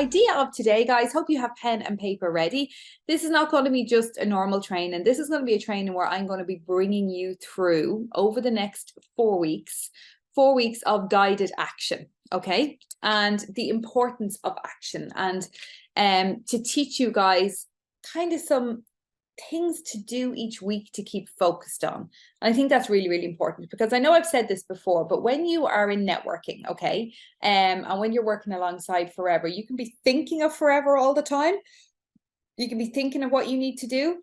idea of today, guys, hope you have pen and paper ready. This is not going to be just a normal training. This is going to be a training where I'm going to be bringing you through over the next 4 weeks, 4 weeks of guided action, okay? And the importance of action, and to teach you guys kind of some things to do each week to keep focused on. And I think that's really, really important, because I know I've said this before, but when you are in networking, okay, and when you're working alongside Forever, you can be thinking of Forever all the time. You can be thinking of what you need to do,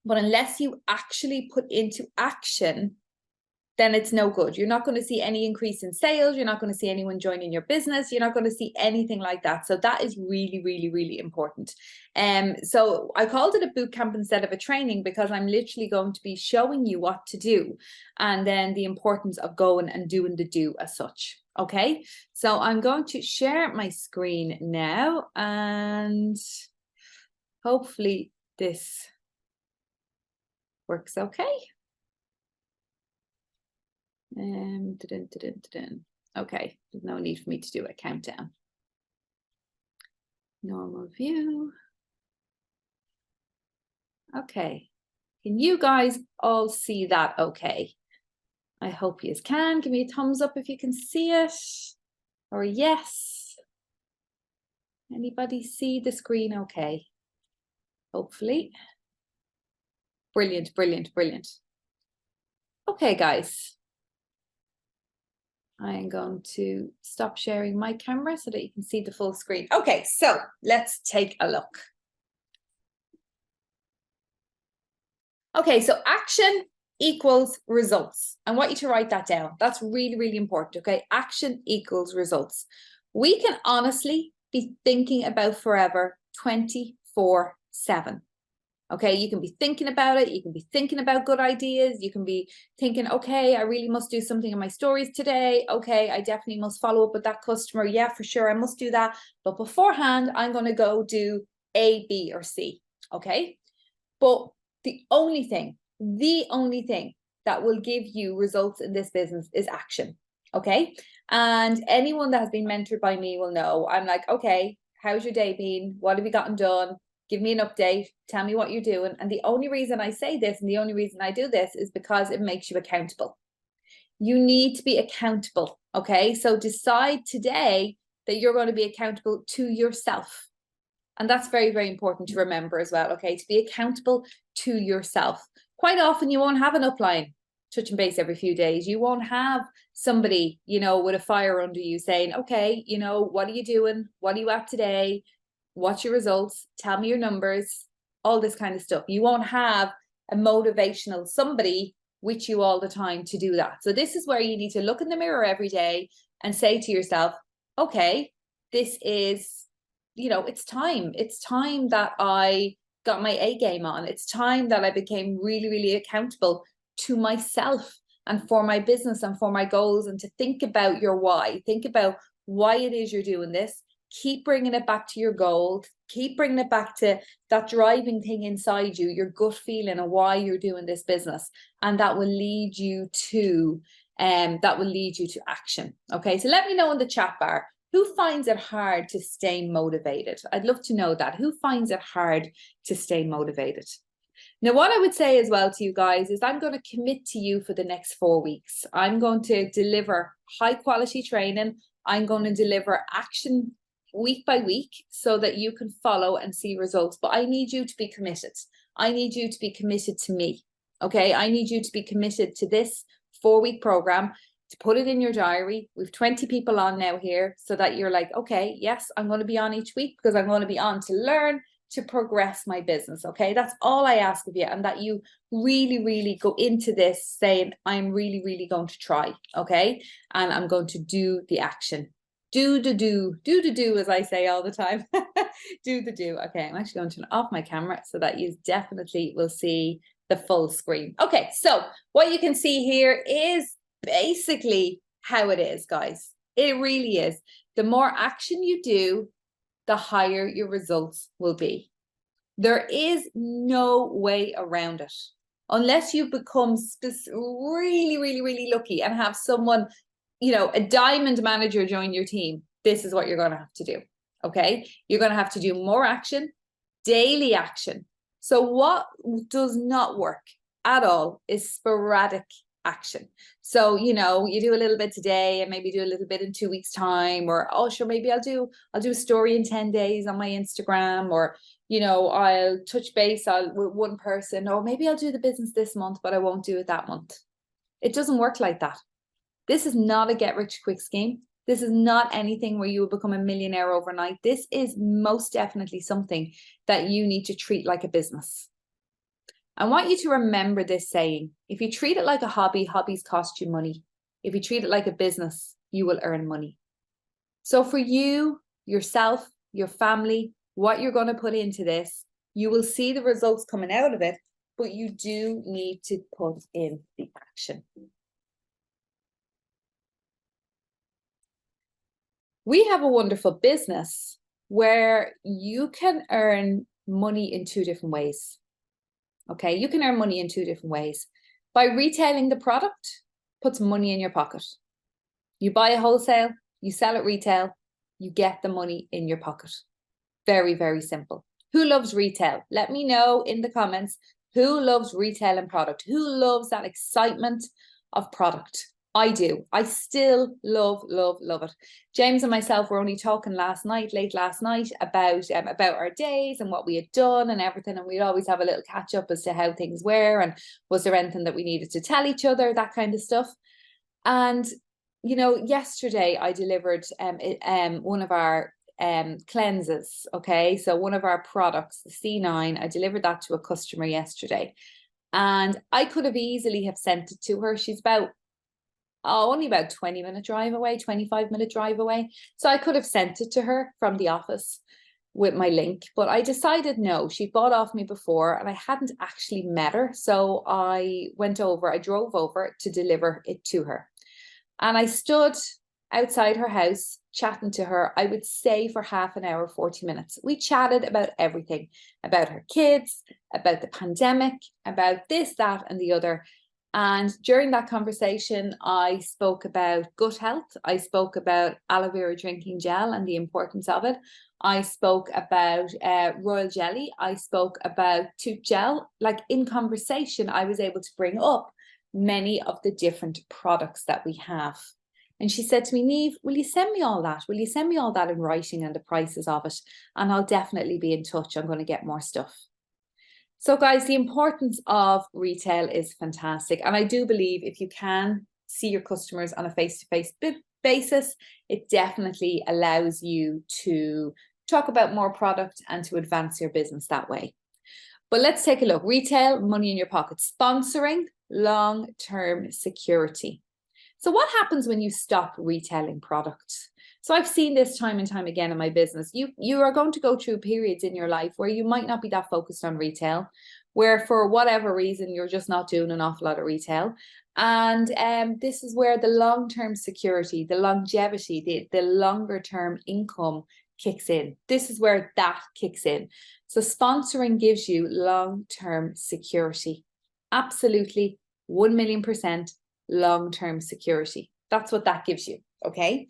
but unless you actually put into action, then it's no good. You're not going to see any increase in sales. You're not going to see anyone joining your business. You're not going to see anything like that. So that is really, really, really important. So I called it a boot camp instead of a training, because I'm literally going to be showing you what to do, and then the importance of going and doing the do as such. Okay, so I'm going to share my screen now, and hopefully this works okay. Okay, there's no need for me to do a countdown. Normal view. Okay, can you guys all see that okay? I hope you can. Give me a thumbs up if you can see it, or yes. Anybody see the screen okay? Hopefully. Brilliant, brilliant, brilliant. Okay, guys. I'm going to stop sharing my camera so that you can see the full screen. Okay, so let's take a look. Okay, so action equals results. I want you to write that down. That's really, really important, okay? Action equals results. We can honestly be thinking about Forever 24/7. Okay, you can be thinking about it. You can be thinking about good ideas. You can be thinking, okay, I really must do something in my stories today. Okay, I definitely must follow up with that customer. Yeah, for sure, I must do that. But beforehand, I'm going to go do A, B, or C. Okay, but the only thing that will give you results in this business is action. Okay, and anyone that has been mentored by me will know I'm like, okay, how's your day been? What have you gotten done? Give me an update. Tell me what you're doing. And the only reason I say this, and the only reason I do this, is because it makes you accountable. You need to be accountable. Okay, so decide today that you're going to be accountable to yourself. And that's very, very important to remember as well, okay? To be accountable to yourself. Quite often you won't have an upline touching base every few days. You won't have somebody, you know, with a fire under you saying, okay, you know, what are you doing? What are you at today? What's your results? Tell me your numbers, all this kind of stuff. You won't have a motivational somebody with you all the time to do that. So this is where you need to look in the mirror every day and say to yourself, okay, this is, you know, it's time. It's time that I got my A game on. It's time that I became really, really accountable to myself and for my business and for my goals, and to think about your why. Think about why it is you're doing this. Keep bringing it back to your goal. Keep bringing it back to that driving thing inside you, your gut feeling of why you're doing this business. And that will lead you to action. Okay, so let me know in the chat bar, who finds it hard to stay motivated? I'd love to know that. Who finds it hard to stay motivated? Now, what I would say as well to you guys is I'm going to commit to you for the next 4 weeks. I'm going to deliver high quality training. I'm going to deliver action week by week so that you can follow and see results. But I need you to be committed. I need you to be committed to me. Okay, I need you to be committed to this 4-week program, to put it in your diary. We've 20 people on now here, so that you're like, okay, yes, I'm going to be on each week, because I'm going to be on to learn, to progress my business. Okay, that's all I ask of you, and that you really, really go into this saying, I'm really, really going to try. Okay, and I'm going to do the action. Do the do, as I say all the time. Do the do. Okay, I'm actually going to turn off my camera so that you definitely will see the full screen. Okay, so what you can see here is basically how it is, guys. It really is. The more action you do, the higher your results will be. There is no way around it. Unless you become really, really, really lucky and have someone, you know, a diamond manager join your team, this is what you're going to have to do. Okay, you're going to have to do more action, daily action. So what does not work at all is sporadic action. So, you know, you do a little bit today and maybe do a little bit in 2 weeks time, or, oh, sure, maybe I'll do a story in 10 days on my Instagram, or, you know, I'll touch base with one person, or maybe I'll do the business this month, but I won't do it that month. It doesn't work like that. This is not a get rich quick scheme. This is not anything where you will become a millionaire overnight. This is most definitely something that you need to treat like a business. I want you to remember this saying: if you treat it like a hobby, hobbies cost you money. If you treat it like a business, you will earn money. So for you, yourself, your family, what you're going to put into this, you will see the results coming out of it, but you do need to put in the action. We have a wonderful business where you can earn money in 2 different ways. Okay, you can earn money in 2 different ways. By retailing the product, puts money in your pocket. You buy a wholesale, you sell it retail, you get the money in your pocket. Very, very simple. Who loves retail? Let me know in the comments who loves retail and product. Who loves that excitement of product? I do. I still love it. James and myself were only talking late last night, about our days and what we had done and everything. And we'd always have a little catch up as to how things were and was there anything that we needed to tell each other, that kind of stuff. And, you know, yesterday I delivered one of our cleanses. Okay, so one of our products, the C9, I delivered that to a customer yesterday, and I could have easily have sent it to her. She's only about 20-minute drive away, 25-minute drive away. So I could have sent it to her from the office with my link, but I decided no. She bought off me before and I hadn't actually met her. So I drove over to deliver it to her. And I stood outside her house chatting to her, I would say for half an hour, 40 minutes. We chatted about everything, about her kids, about the pandemic, about this, that, and the other. And during that conversation, I spoke about gut health. I spoke about aloe vera drinking gel and the importance of it. I spoke about royal jelly. I spoke about tooth gel. Like, in conversation, I was able to bring up many of the different products that we have. And she said to me, Niamh, will you send me all that? Will you send me all that in writing and the prices of it? And I'll definitely be in touch. I'm going to get more stuff. So guys, the importance of retail is fantastic. And I do believe if you can see your customers on a face-to-face basis, it definitely allows you to talk about more product and to advance your business that way. But let's take a look. Retail, money in your pocket. Sponsoring, long-term security. So what happens when you stop retailing products? So I've seen this time and time again in my business. You are going to go through periods in your life where you might not be that focused on retail, where for whatever reason, you're just not doing an awful lot of retail. And this is where the long-term security, the longevity, the longer-term income kicks in. This is where that kicks in. So sponsoring gives you long-term security. Absolutely, 1,000,000% long-term security. That's what that gives you. Okay.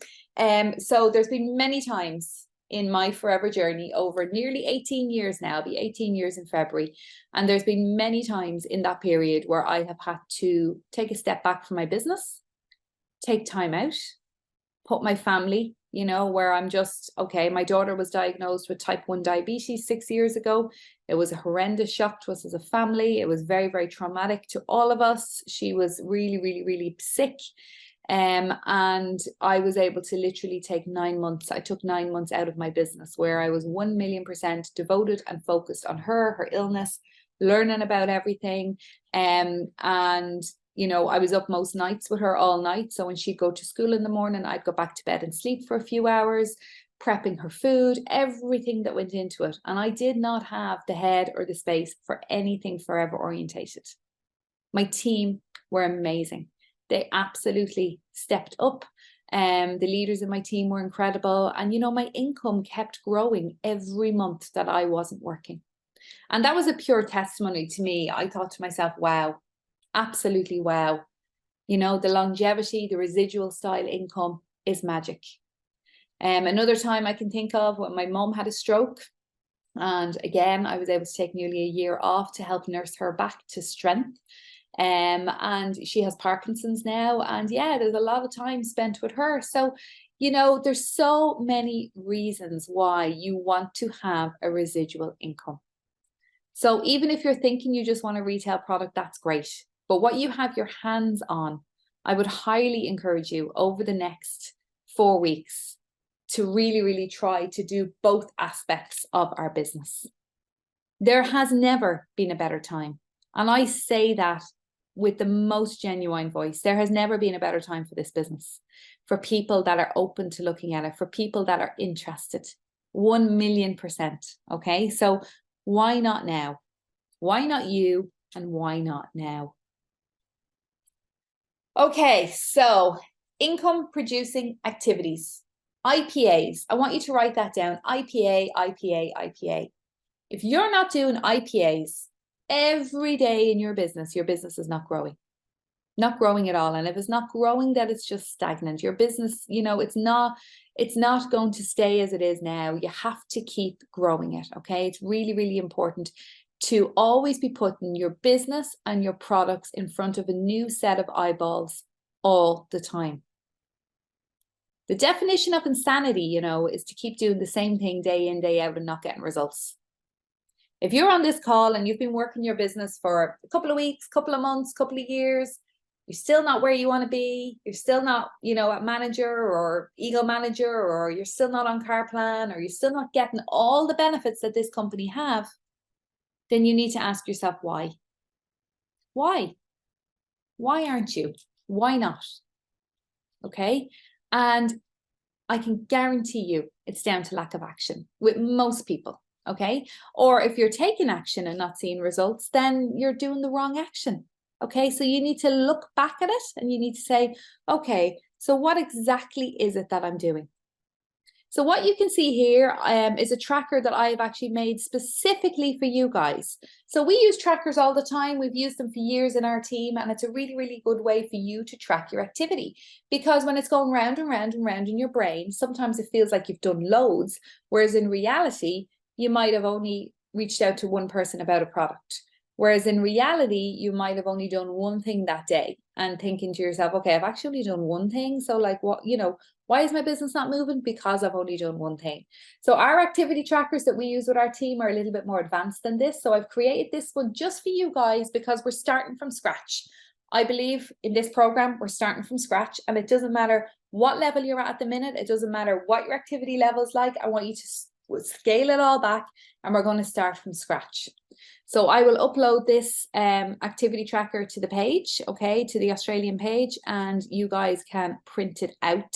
So there's been many times in my forever journey over nearly 18 years now, I'll be 18 years in February. And there's been many times in that period where I have had to take a step back from my business, take time out, put my family, you know, where I'm just, okay, my daughter was diagnosed with type 1 diabetes 6 years ago. It was a horrendous shock to us as a family. It was very, very traumatic to all of us. She was really, really, really sick. And I was able to literally take 9 months. I took 9 months out of my business where I was 1,000,000% devoted and focused on her illness, learning about everything. And, you know, I was up most nights with her all night. So when she'd go to school in the morning, I'd go back to bed and sleep for a few hours, prepping her food, everything that went into it. And I did not have the head or the space for anything forever orientated. My team were amazing. They absolutely stepped up. The leaders in my team were incredible. And, you know, my income kept growing every month that I wasn't working. And that was a pure testimony to me. I thought to myself, wow, absolutely wow. You know, the longevity, the residual style income is magic. Another time I can think of when my mom had a stroke. And again, I was able to take nearly a year off to help nurse her back to strength. And she has Parkinson's now. And yeah, there's a lot of time spent with her. So, you know, there's so many reasons why you want to have a residual income. So even if you're thinking you just want a retail product, that's great. But what you have your hands on, I would highly encourage you over the next 4 weeks to really, really try to do both aspects of our business. There has never been a better time. And I say that with the most genuine voice. There has never been a better time for this business, for people that are open to looking at it, for people that are interested. 1,000,000%. Okay. So why not now? Why not you? And why not now? Okay. So income producing activities, IPAs. I want you to write that down. IPA, IPA, IPA. If you're not doing IPAs every day in your business is not growing at all. And if it's not growing, then it's just stagnant. Your business, you know, it's not going to stay as it is now. You have to keep growing it. Okay. It's really, really important to always be putting your business and your products in front of a new set of eyeballs all the time. The definition of insanity, you know, is to keep doing the same thing day in, day out and not getting results. If you're on this call and you've been working your business for a couple of weeks, couple of months, couple of years, you're still not where you want to be, you're still not, you know, a manager or ego manager, or you're still not on car plan, or you're still not getting all the benefits that this company have, then you need to ask yourself why. Why? Why aren't you? Why not? Okay. And I can guarantee you it's down to lack of action with most people. Okay. Or if you're taking action and not seeing results, then you're doing the wrong action. Okay. So you need to look back at it and you need to say, okay, so what exactly is it that I'm doing? So what you can see here is a tracker that I've actually made specifically for you guys. So we use trackers all the time. We've used them for years in our team, and it's a really, really good way for you to track your activity, because when it's going round and round and round in your brain, sometimes it feels like you've done loads, whereas in reality, you might have only reached out to one person about a product. Whereas in reality, you might have only done one thing that day, and thinking to yourself, okay, I've actually done one thing. So like, what, you know, why is my business not moving? Because I've only done one thing. So our activity trackers that we use with our team are a little bit more advanced than this. So I've created this one just for you guys because we're starting from scratch. I believe in this program, we're starting from scratch, and it doesn't matter what level you're at the minute. It doesn't matter what your activity level is like. I want you to scale it all back, and we're going to start from scratch. So I will upload this activity tracker to the page, okay, to the Australian page, and you guys can print it out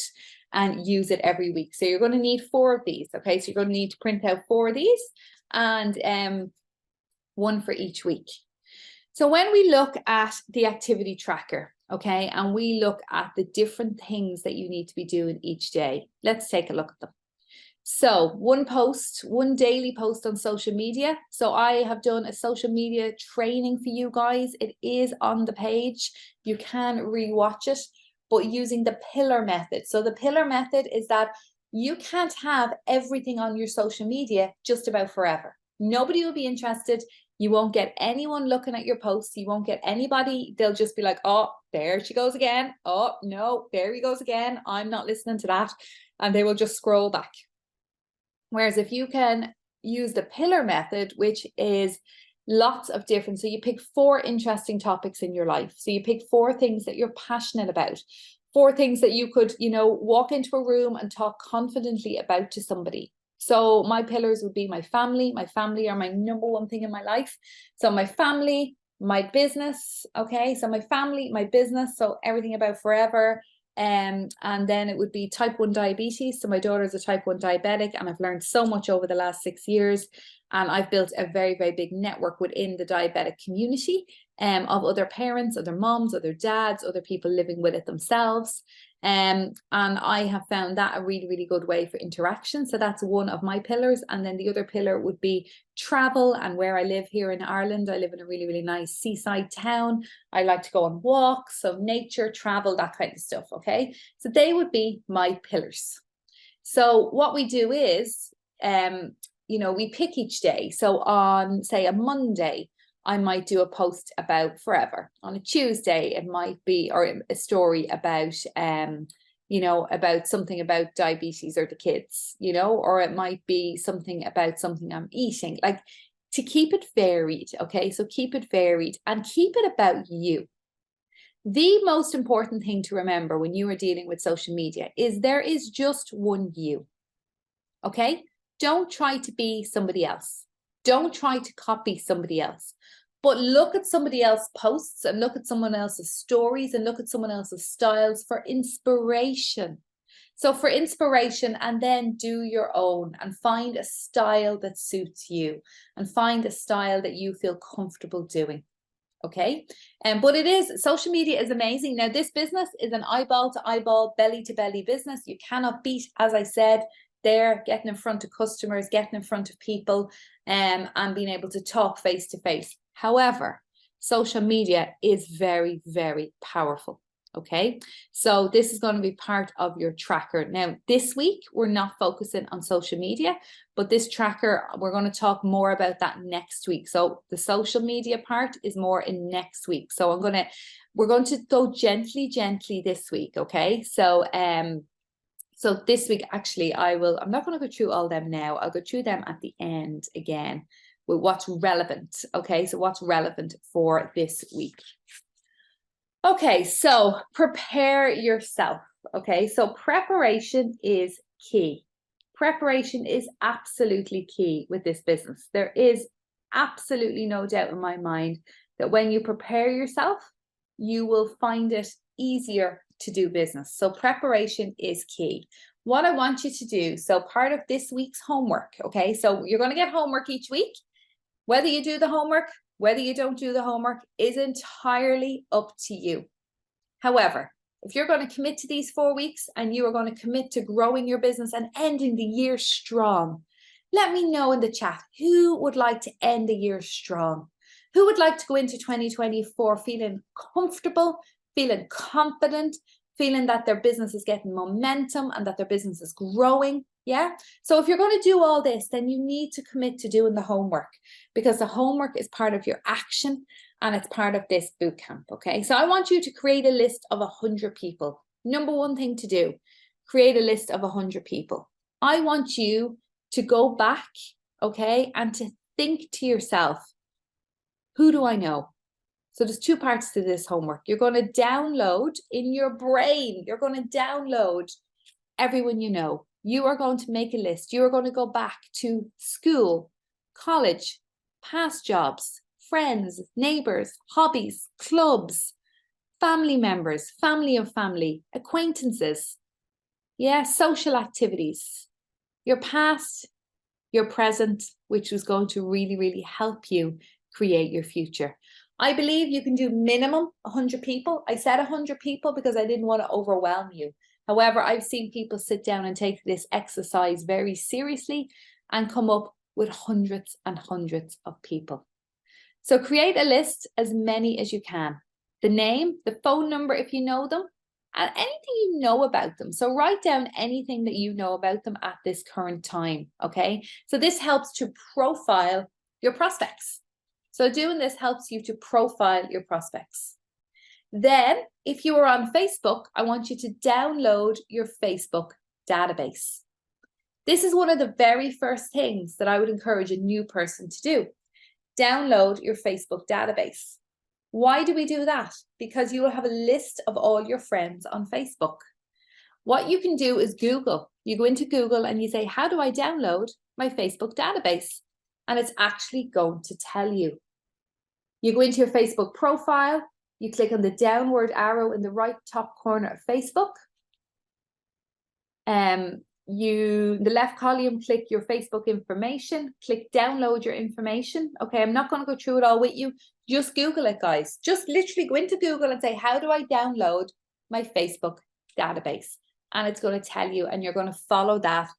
and use it every week. So you're going to need 4 of these, okay? So you're going to need to print out 4 of these, and one for each week. So when we look at the activity tracker, okay, and we look at the different things that you need to be doing each day, let's take a look at them. So one daily post on social media. So I have done a social media training for you guys. It is on the page. You can rewatch it, but using the pillar method. So the pillar method is that you can't have everything on your social media just about forever. Nobody will be interested. You won't get anyone looking at your posts. You won't get anybody. They'll just be like, oh, there she goes again. Oh, no, there he goes again. I'm not listening to that. And they will just scroll back. Whereas if you can use the pillar method, which is lots of different, so you pick 4 interesting topics in your life. So you pick 4 things that you're passionate about, 4 things that you could, you know, walk into a room and talk confidently about to somebody. So my pillars would be my family. My family are my number one thing in my life. So my family, my business, okay? So my family, my business, so everything about forever. And then it would be type 1 diabetes. So my daughter is a type 1 diabetic, and I've learned so much over the last 6 years. And I've built a very, very big network within the diabetic community of other parents, other moms, other dads, other people living with it themselves. And I have found that a really, really good way for interaction. So that's one of my pillars. And then the other pillar would be travel. And where I live here in Ireland, I live in a really, really nice seaside town. I like to go on walks, so nature, travel, that kind of stuff. Okay, so they would be my pillars. So what we do is, you know, we pick each day. So on, say, a Monday, I might do a post about forever. On a Tuesday, it might be, or a story about, you know, about something about diabetes or the kids, you know, or it might be something about something I'm eating, like, to keep it varied. Okay. So keep it varied and keep it about you. The most important thing to remember when you are dealing with social media is there is just one you. Okay. Don't try to be somebody else. Don't try to copy somebody else, but look at somebody else's posts and look at someone else's stories and look at someone else's styles for inspiration. So for inspiration, and then do your own and find a style that suits you and find a style that you feel comfortable doing. Okay. But it is, social media is amazing. Now, this business is an eyeball to eyeball, belly to belly business. You cannot beat, as I said, there, getting in front of customers, getting in front of people, and being able to talk face to face. However, social media is very, very powerful. Okay, so this is going to be part of your tracker. Now, this week, we're not focusing on social media, but this tracker, we're going to talk more about that next week. So the social media part is more in next week. So we're going to go gently this week. Okay, so so this week, actually, I'm not going to go through all them now. I'll go through them at the end again with what's relevant. Okay, so what's relevant for this week. Okay, so prepare yourself. Okay, so preparation is key. Preparation is absolutely key with this business. There is absolutely no doubt in my mind that when you prepare yourself, you will find it easier to do business. So preparation is key. What I want you to do, so part of this week's homework, okay, so you're going to get homework each week. Whether you do the homework, whether you don't do the homework is entirely up to you. However, if you're going to commit to these 4 weeks and you are going to commit to growing your business and ending the year strong, let me know in the chat who would like to end the year strong. Who would like to go into 2024 feeling comfortable, feeling confident, feeling that their business is getting momentum and that their business is growing? Yeah. So if you're going to do all this, then you need to commit to doing the homework, because the homework is part of your action and it's part of this boot camp. Okay. So I want you to create a list of 100 people. Number one thing to do, create a list of 100 people. I want you to go back, okay, and to think to yourself, who do I know? So there's 2 parts to this homework. You're going to download in your brain, you're going to download everyone you know. You are going to make a list. You are going to go back to school, college, past jobs, friends, neighbors, hobbies, clubs, family members, family of family, acquaintances, yeah, social activities, your past, your present, which was going to really, really help you create your future. I believe you can do minimum 100 people. I said 100 people because I didn't want to overwhelm you. However, I've seen people sit down and take this exercise very seriously and come up with hundreds and hundreds of people. So create a list, as many as you can. The name, the phone number if you know them, and anything you know about them. So write down anything that you know about them at this current time, okay? So this helps to profile your prospects. So doing this helps you to profile your prospects. Then, if you are on Facebook, I want you to download your Facebook database. This is one of the very first things that I would encourage a new person to do. Download your Facebook database. Why do we do that? Because you will have a list of all your friends on Facebook. What you can do is Google. You go into Google and you say, how do I download my Facebook database? And it's actually going to tell you. You go into your Facebook profile, you click on the downward arrow in the right top corner of Facebook. The left column, click your Facebook information, click download your information. Okay, I'm not going to go through it all with you. Just Google it, guys. Just literally go into Google and say, how do I download my Facebook database? And it's going to tell you, and you're going to follow that.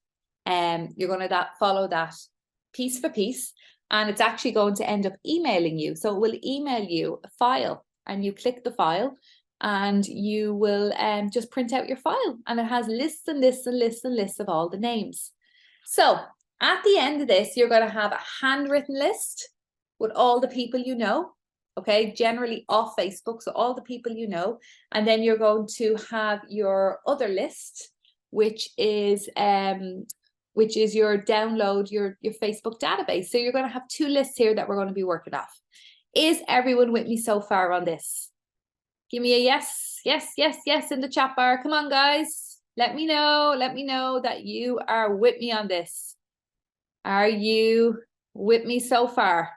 You're going to follow that piece for piece, and it's actually going to end up emailing you. So it will email you a file, and you click the file, and you will just print out your file, and it has lists and lists and lists and lists of all the names. So at the end of this, you're going to have a handwritten list with all the people you know, okay, generally off Facebook, so all the people you know, and then you're going to have your other list, which is your download, your Facebook database. So you're going to have two lists here that we're going to be working off. Is everyone with me so far on this? Give me a yes, yes, yes, yes in the chat bar. Come on, guys. Let me know that you are with me on this. Are you with me so far?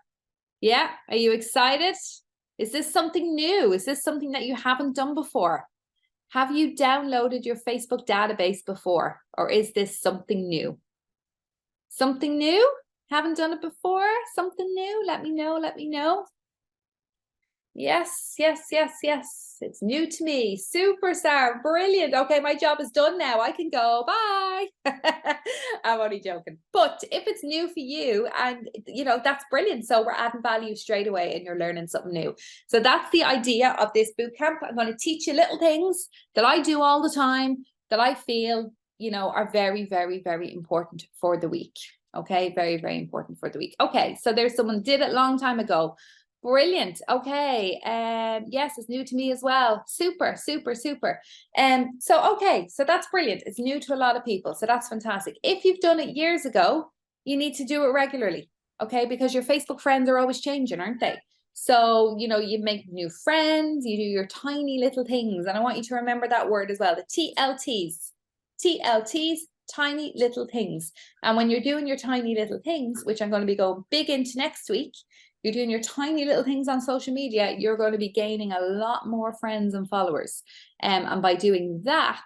Yeah, are you excited? Is this something new? Is this something that you haven't done before? Have you downloaded your Facebook database before? Or is this something new? Something new? Haven't done it before? Something new? Let me know, let me know. Yes, yes, yes, yes. It's new to me. Superstar. Brilliant. Okay, my job is done now. I can go. Bye. I'm only joking. But if it's new for you, and you know, that's brilliant. So we're adding value straight away and you're learning something new. So that's the idea of this bootcamp. I'm going to teach you little things that I do all the time that I feel, you know, are very, very, very important for the week. Okay, very, very important for the week. Okay, so there's someone did it a long time ago. Brilliant. Okay. Yes, it's new to me as well. Super, super, super. So that's brilliant. It's new to a lot of people. So that's fantastic. If you've done it years ago, you need to do it regularly. Okay, because your Facebook friends are always changing, aren't they? So, you know, you make new friends, you do your tiny little things. And I want you to remember that word as well, the TLTs. TLTs, tiny little things. And when you're doing your tiny little things, which I'm going to be going big into next week, you're doing your tiny little things on social media, you're going to be gaining a lot more friends and followers. And by doing that,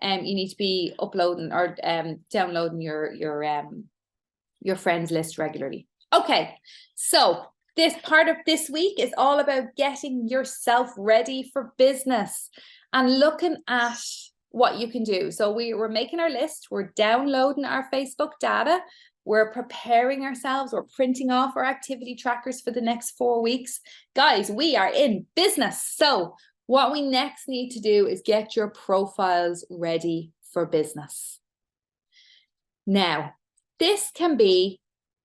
you need to be uploading or downloading your friends list regularly. Okay, so this part of this week is all about getting yourself ready for business and looking at what you can do. So we're making our list, we're downloading our Facebook data, we're preparing ourselves, we're printing off our activity trackers for the next 4 weeks. Guys, we are in business. So what we next need to do is get your profiles ready for business. Now, this can be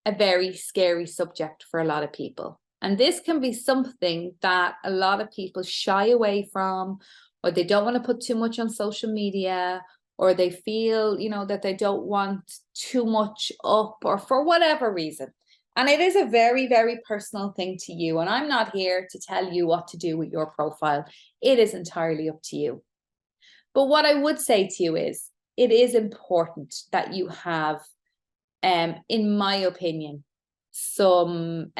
a very scary subject for a lot of people. And this can be something that a lot of people shy away from, or they don't want to put too much on social media, or they feel, you know, that they don't want too much up, or for whatever reason. And it is a very, very personal thing to you. And I'm not here to tell you what to do with your profile. It is entirely up to you. But what I would say to you is, it is important that you have, in my opinion, some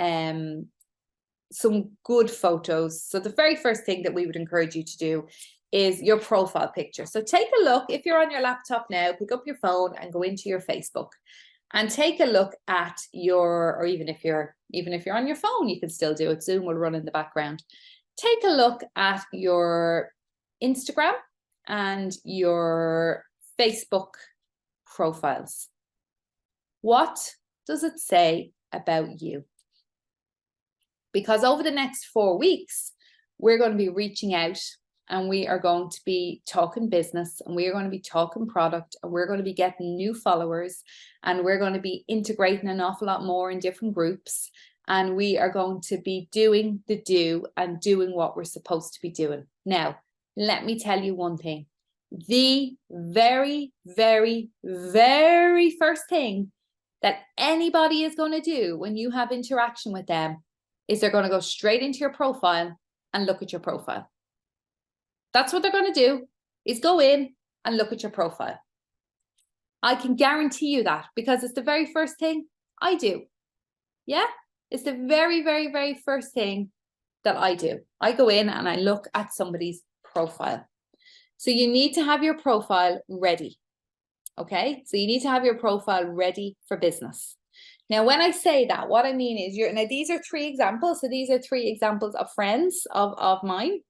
good photos. So the very first thing that we would encourage you to do is your profile picture. So take a look, if you're on your laptop now, pick up your phone and go into your Facebook and take a look at your, or even if you're on your phone, you can still do it. Zoom will run in the background. Take a look at your Instagram and your Facebook profiles. What does it say about you? Because over the next 4 weeks, we're going to be reaching out and we are going to be talking business, and we are going to be talking product, and we're going to be getting new followers, and we're going to be integrating an awful lot more in different groups, and we are going to be doing the do and doing what we're supposed to be doing. Now, let me tell you one thing. The very, very, very first thing that anybody is going to do when you have interaction with them is they're going to go straight into your profile and look at your profile. That's what they're going to do, is go in and look at your profile. I can guarantee you that, because it's the very first thing I do. Yeah, it's the very, very, very first thing that I do. I go in and I look at somebody's profile. So you need to have your profile ready. Okay, so you need to have your profile ready for business. Now, when I say that, what I mean is, now these are 3 examples. So these are 3 examples of friends of mine,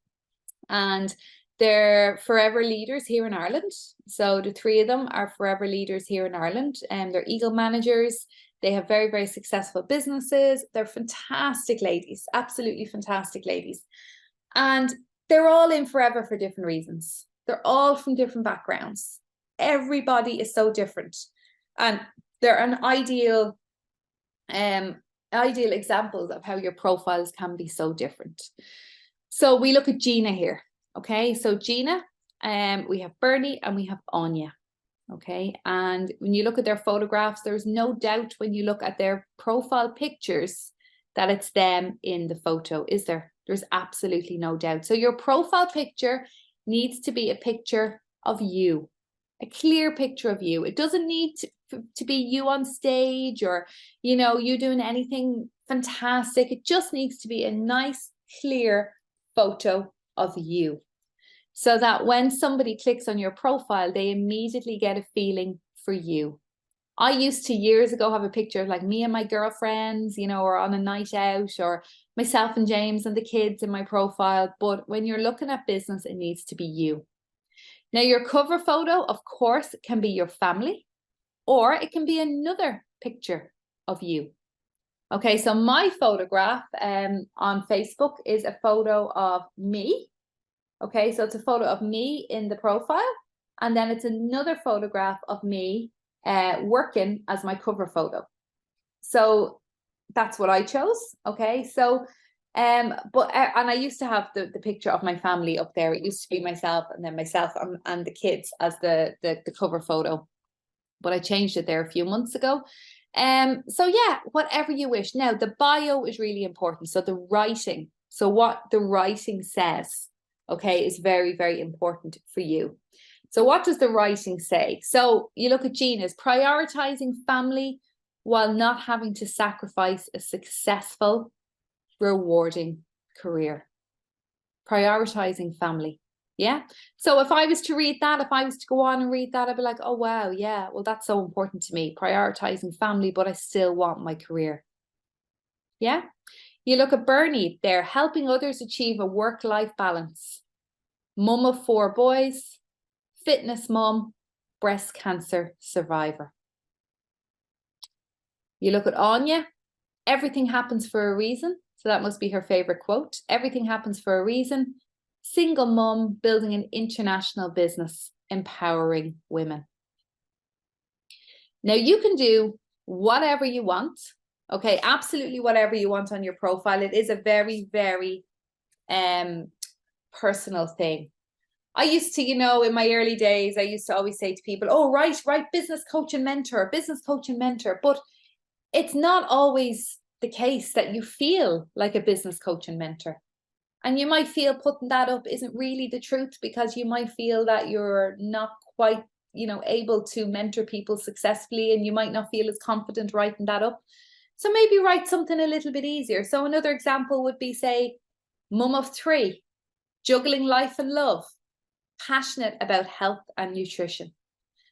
and they're forever leaders here in Ireland. So the 3 of them are forever leaders here in Ireland, and they're Eagle managers. They have very, very successful businesses. They're fantastic ladies, absolutely fantastic ladies. And they're all in forever for different reasons. They're all from different backgrounds. Everybody is so different. And they're an ideal examples of how your profiles can be so different. So we look at Gina here. Okay, so Gina, we have Bernie and we have Anya. Okay, and when you look at their photographs, there's no doubt when you look at their profile pictures that it's them in the photo, is there? There's absolutely no doubt. So your profile picture needs to be a picture of you, a clear picture of you. It doesn't need to be you on stage or, you know, you doing anything fantastic. It just needs to be a nice, clear photo of you, so that when somebody clicks on your profile, they immediately get a feeling for you. I used to years ago have a picture of like me and my girlfriends, you know, or on a night out, or myself and James and the kids in my profile. But when you're looking at business, it needs to be you. Now, your cover photo, of course, can be your family, or it can be another picture of you. Okay, so my photograph on Facebook is a photo of me. Okay, so it's a photo of me in the profile, and then it's another photograph of me working as my cover photo. So that's what I chose. Okay, so and I used to have the picture of my family up there. It used to be myself and then myself and the kids as the cover photo, but I changed it there a few months ago. So yeah, whatever you wish. Now the bio is really important. So the writing, so what the writing says, okay, is very, very important for you. So what does the writing say? So you look at Gina's prioritizing family while not having to sacrifice a successful, rewarding career. Prioritizing family. Yeah. So if I was to read that, if I was to go on and read that, I'd be like, oh, wow. Yeah. Well, that's so important to me. Prioritizing family, but I still want my career. Yeah. You look at Bernie there, helping others achieve a work-life balance. Mum of 4 boys, fitness mum, breast cancer survivor. You look at Anya, everything happens for a reason. So that must be her favorite quote. Everything happens for a reason. Single mum building an international business, empowering women. Now you can do whatever you want. Okay, absolutely whatever you want on your profile. It is a very, very personal thing. I used to, you know, in my early days, I used to always say to people, oh, write business coach and mentor, business coach and mentor. But it's not always the case that you feel like a business coach and mentor. And you might feel putting that up isn't really the truth, because you might feel that you're not quite, you know, able to mentor people successfully, and you might not feel as confident writing that up. So maybe write something a little bit easier. So another example would be, say, mum of 3, juggling life and love, passionate about health and nutrition.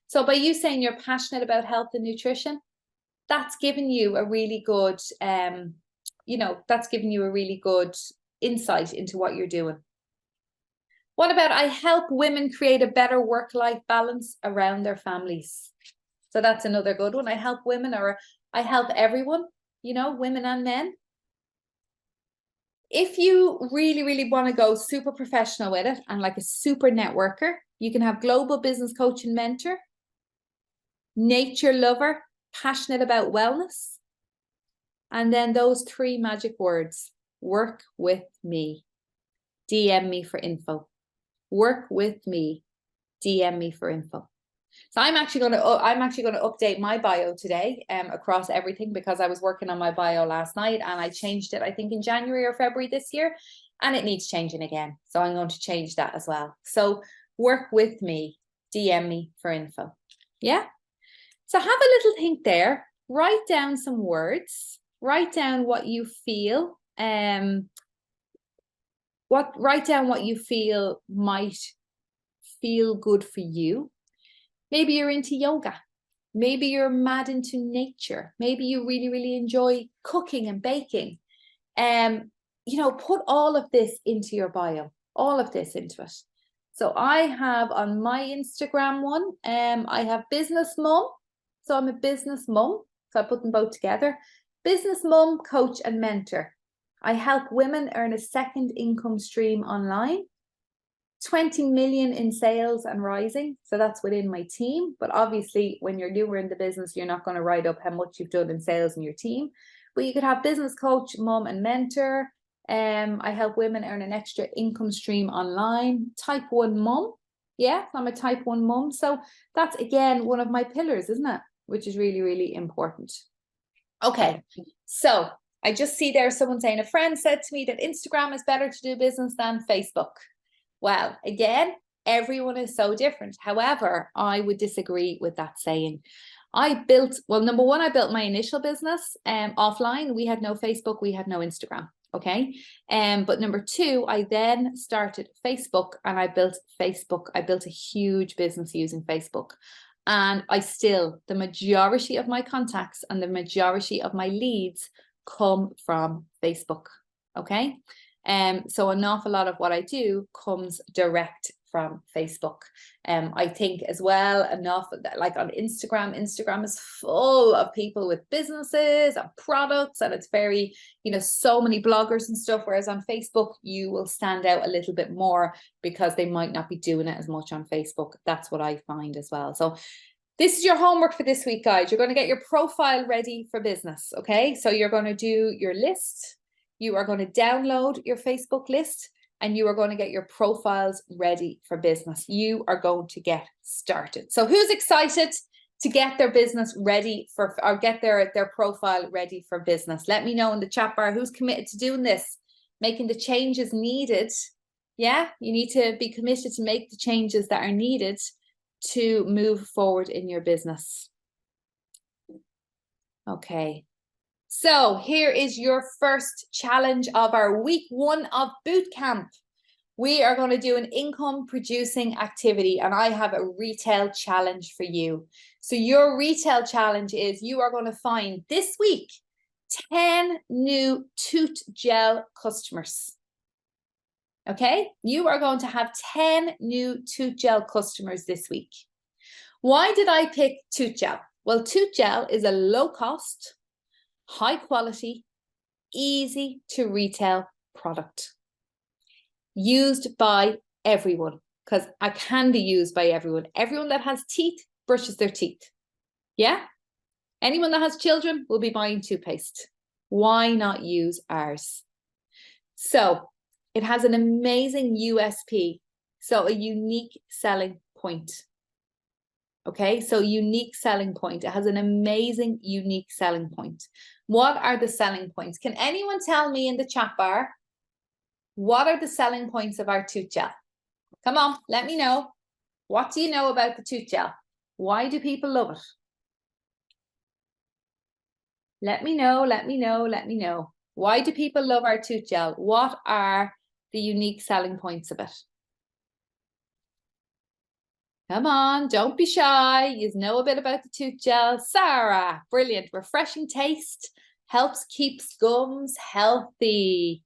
So by you saying you're passionate about health and nutrition, that's given you a really good, you know, that's given you a really good insight into what you're doing. What about I help women create a better work-life balance around their families? So that's another good one. I help women, or I help everyone, you know, women and men. If you really, really want to go super professional with it and like a super networker, you can have global business coach and mentor, nature lover, passionate about wellness, and then those 3 magic words: work with me. DM me for info. Work with me. DM me for info. So I'm actually going to update my bio today across everything, because I was working on my bio last night and I changed it, I think in January or February this year, and it needs changing again. So I'm going to change that as well. So work with me. DM me for info. Yeah. So have a little think there. Write down some words. Write down what you feel. Write down what you feel might feel good for you. Maybe you're into yoga. Maybe you're mad into nature. Maybe you really, really enjoy cooking and baking. You know, put all of this into your bio. All of this into it. So I have on my Instagram one, I have business mum. So I'm a business mum. So I put them both together. Business mum, coach and mentor. I help women earn a second income stream online. 20 million in sales and rising. So that's within my team. But obviously, when you're newer in the business, you're not going to write up how much you've done in sales in your team. But you could have business coach, mom, and mentor. I help women earn an extra income stream online. Type 1 mom. Yeah, I'm a type 1 mom. So that's, again, one of my pillars, isn't it? Which is really, really important. Okay, so I just see there someone saying, a friend said to me that Instagram is better to do business than Facebook. Well, again, everyone is so different. However, I would disagree with that saying. Number one, I built my initial business offline. We had no Facebook, we had no Instagram. Okay. But number two, I then started Facebook and I built Facebook. I built a huge business using Facebook. And the majority of my contacts and the majority of my leads come from Facebook. Okay. So an awful lot of what I do comes direct from Facebook. I think as well, like on Instagram is full of people with businesses and products, and it's very, so many bloggers and stuff. Whereas on Facebook, you will stand out a little bit more because they might not be doing it as much on Facebook. That's what I find as well. So this is your homework for this week, guys. You're going to get your profile ready for business. Okay. So you're going to do your list. You are going to download your Facebook list and you are going to get your profiles ready for business. You are going to get started. So who's excited to get their business ready or get their profile ready for business? Let me know in the chat bar who's committed to doing this, making the changes needed. Yeah, you need to be committed to make the changes that are needed to move forward in your business. Okay. So here is your first challenge of our week 1 of Bootcamp. We are going to do an income producing activity and I have a retail challenge for you. So your retail challenge is you are going to find this week 10 new tooth gel customers. Okay, you are going to have 10 new tooth gel customers this week. Why did I pick tooth gel? Well, tooth gel is a low cost, high quality, easy to retail product used by everyone, because I can be used by everyone. Everyone that has teeth brushes their teeth. Yeah. Anyone that has children will be buying toothpaste. Why not use ours? So it has an amazing USP. So a unique selling point. Okay, so unique selling point. It has an amazing, unique selling point. What are the selling points? Can anyone tell me in the chat bar, what are the selling points of our tooth gel? Come on, let me know. What do you know about the tooth gel? Why do people love it? Let me know, let me know, let me know. Why do people love our tooth gel? What are the unique selling points of it? Come on, don't be shy. You know a bit about the tooth gel. Sarah, brilliant. Refreshing taste, helps keep gums healthy,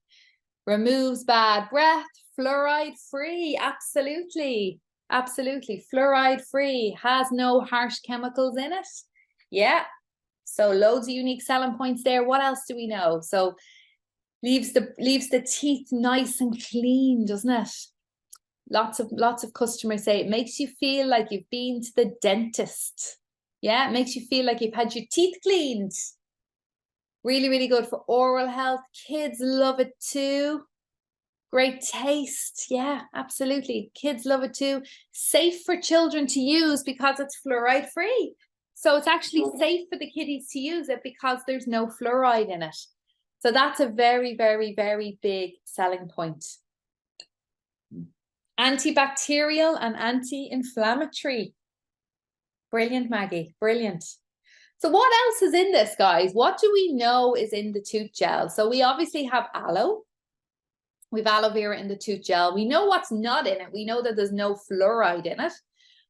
removes bad breath, fluoride free. Absolutely, absolutely. Fluoride free, has no harsh chemicals in it. Yeah, so loads of unique selling points there. What else do we know? So leaves the teeth nice and clean, doesn't it? Lots of customers say it makes you feel like you've been to the dentist. Yeah, it makes you feel like you've had your teeth cleaned. Really, really good for oral health. Kids love it too. Great taste. Yeah, absolutely. Kids love it too. Safe for children to use because it's fluoride free. So it's actually safe for the kiddies to use it because there's no fluoride in it. So that's a very, very, very big selling point. Antibacterial and anti-inflammatory. Brilliant, Maggie. Brilliant. So what else is in this, guys? What do we know is in the tooth gel? So we obviously have aloe. We have aloe vera in the tooth gel. We know what's not in it. We know that there's no fluoride in it.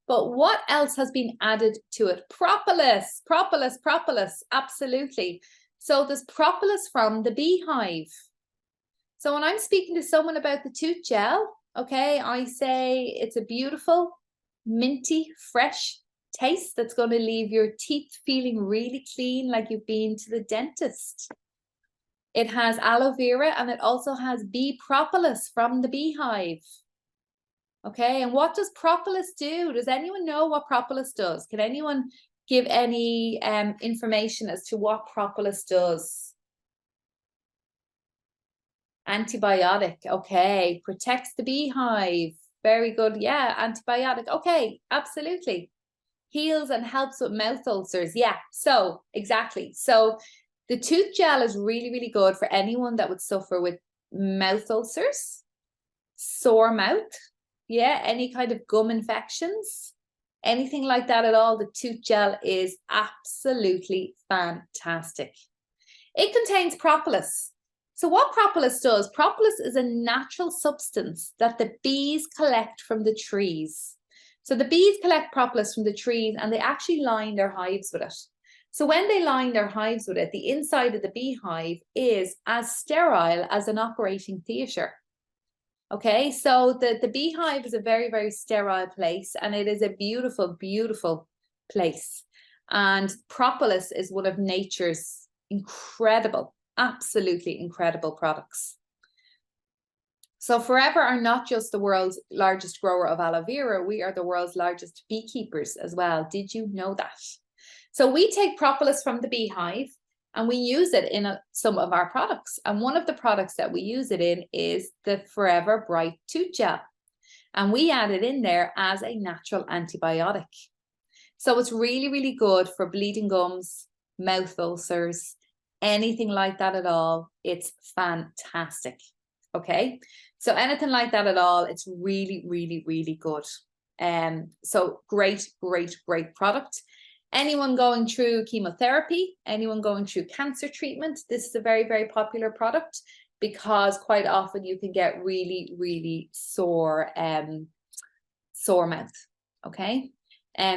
But what else has been added to it? Propolis, propolis, propolis. Absolutely. So there's propolis from the beehive. So when I'm speaking to someone about the tooth gel, okay, I say it's a beautiful, minty, fresh taste that's going to leave your teeth feeling really clean, like you've been to the dentist. It has aloe vera and it also has bee propolis from the beehive. Okay, and what does propolis do? Does anyone know what propolis does? Can anyone give any information as to what propolis does? Antibiotic, okay. Protects the beehive. Very good. Yeah, antibiotic. Okay, absolutely. Heals and helps with mouth ulcers. Yeah, so exactly. So the tooth gel is really, really good for anyone that would suffer with mouth ulcers, sore mouth. Yeah, any kind of gum infections, anything like that at all. The tooth gel is absolutely fantastic. It contains propolis. So what propolis does, propolis is a natural substance that the bees collect from the trees. So the bees collect propolis from the trees and they actually line their hives with it. So when they line their hives with it, the inside of the beehive is as sterile as an operating theatre. Okay, so the beehive is a very, very sterile place and it is a beautiful, beautiful place. And propolis is one of nature's incredible, absolutely incredible products. So Forever are not just the world's largest grower of aloe vera, we are the world's largest beekeepers as well. Did you know that? So we take propolis from the beehive and we use it in some of our products. And one of the products that we use it in is the Forever Bright Tooth Gel. And we add it in there as a natural antibiotic. So it's really, really good for bleeding gums, mouth ulcers, anything like that at all. It's fantastic. Okay. So anything like that at all, it's really, really, really good. So great, great, great product. Anyone going through chemotherapy, anyone going through cancer treatment, this is a very, very popular product because quite often you can get really, really sore mouth. Okay.